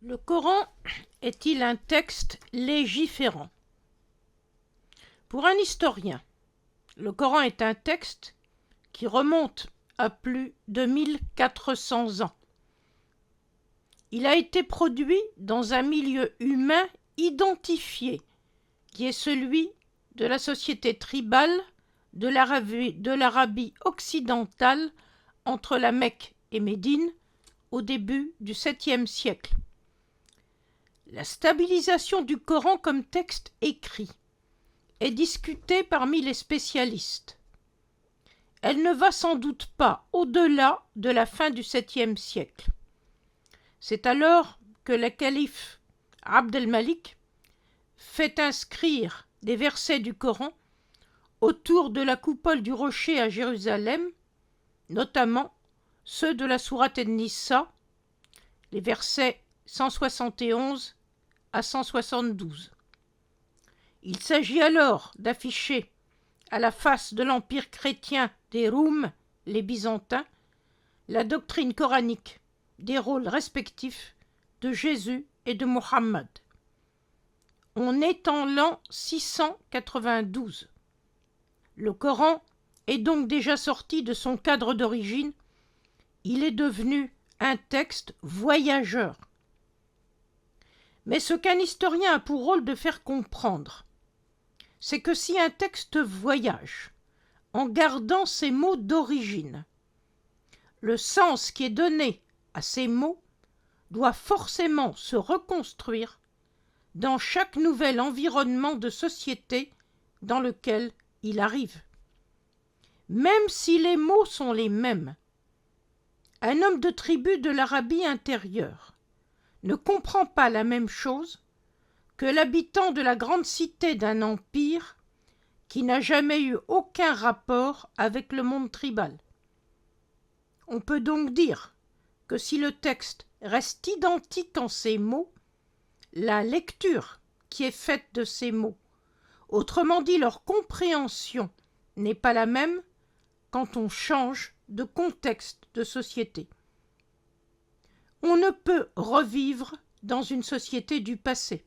Le Coran est-il un texte légiférant? Pour un historien, le Coran est un texte qui remonte à plus de 1400 ans. Il a été produit dans un milieu humain identifié, qui est celui de la société tribale de l'Arabie occidentale entre la Mecque et Médine au début du 7e siècle. La stabilisation du Coran comme texte écrit est discutée parmi les spécialistes. Elle ne va sans doute pas au-delà de la fin du 7e siècle. C'est alors que le calife Abd el-Malik fait inscrire des versets du Coran autour de la coupole du rocher à Jérusalem, notamment ceux de la sourate an-Nisa, les versets 171 à 172. Il s'agit alors d'afficher à la face de l'empire chrétien des Roums, les Byzantins, la doctrine coranique des rôles respectifs de Jésus et de Mohammed. On est en l'an 692. Le Coran est donc déjà sorti de son cadre d'origine. Il est devenu un texte voyageur. Mais ce qu'un historien a pour rôle de faire comprendre, c'est que si un texte voyage, en gardant ses mots d'origine, le sens qui est donné à ces mots doit forcément se reconstruire dans chaque nouvel environnement de société dans lequel il arrive. Même si les mots sont les mêmes, un homme de tribu de l'Arabie intérieure ne comprend pas la même chose que l'habitant de la grande cité d'un empire qui n'a jamais eu aucun rapport avec le monde tribal. On peut donc dire que si le texte reste identique en ses mots, la lecture qui est faite de ces mots, autrement dit leur compréhension, n'est pas la même quand on change de contexte de société. On ne peut revivre dans une société du passé.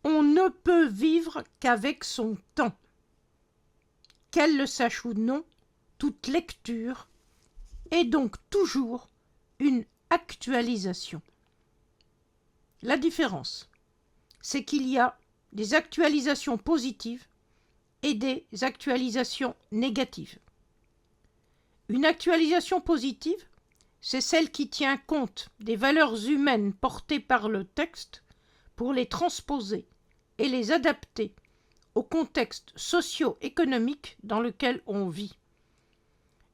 On ne peut vivre qu'avec son temps. Qu'elle le sache ou non, toute lecture est donc toujours une actualisation. La différence, c'est qu'il y a des actualisations positives et des actualisations négatives. Une actualisation positive, c'est celle qui tient compte des valeurs humaines portées par le texte pour les transposer et les adapter au contexte socio-économique dans lequel on vit.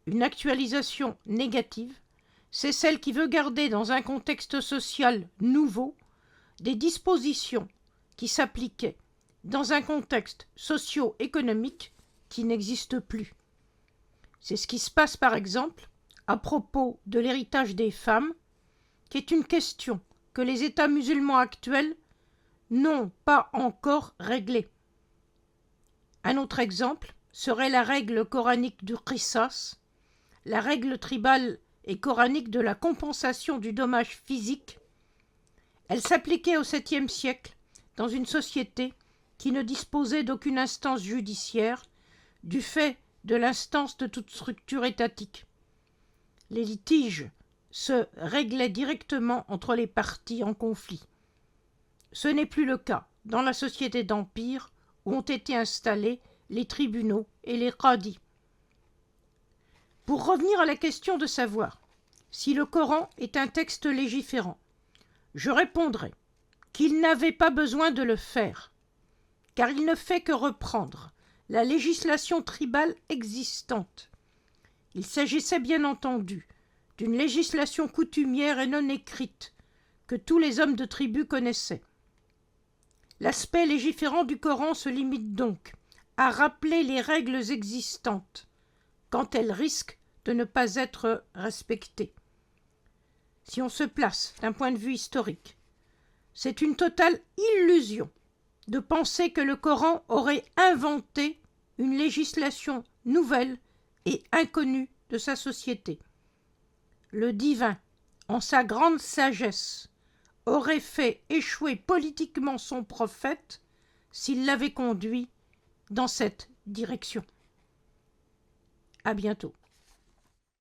Une actualisation négative, c'est celle qui veut garder dans un contexte social nouveau des dispositions qui s'appliquaient dans un contexte socio-économique qui n'existe plus. C'est ce qui se passe par exemple à propos de l'héritage des femmes, qui est une question que les États musulmans actuels n'ont pas encore réglée. Un autre exemple serait la règle coranique du qisas, la règle tribale et coranique de la compensation du dommage physique. Elle s'appliquait au 7e siècle dans une société qui ne disposait d'aucune instance judiciaire du fait de l'instance de toute structure étatique. Les litiges se réglaient directement entre les parties en conflit. Ce n'est plus le cas dans la société d'empire où ont été installés les tribunaux et les qadis. Pour revenir à la question de savoir si le Coran est un texte légiférant, je répondrai qu'il n'avait pas besoin de le faire, car il ne fait que reprendre la législation tribale existante. Il s'agissait bien entendu d'une législation coutumière et non écrite que tous les hommes de tribu connaissaient. L'aspect légiférant du Coran se limite donc à rappeler les règles existantes quand elles risquent de ne pas être respectées. Si on se place d'un point de vue historique, c'est une totale illusion de penser que le Coran aurait inventé une législation nouvelle et inconnue de sa société. Le divin, en sa grande sagesse, aurait fait échouer politiquement son prophète s'il l'avait conduit dans cette direction. À bientôt.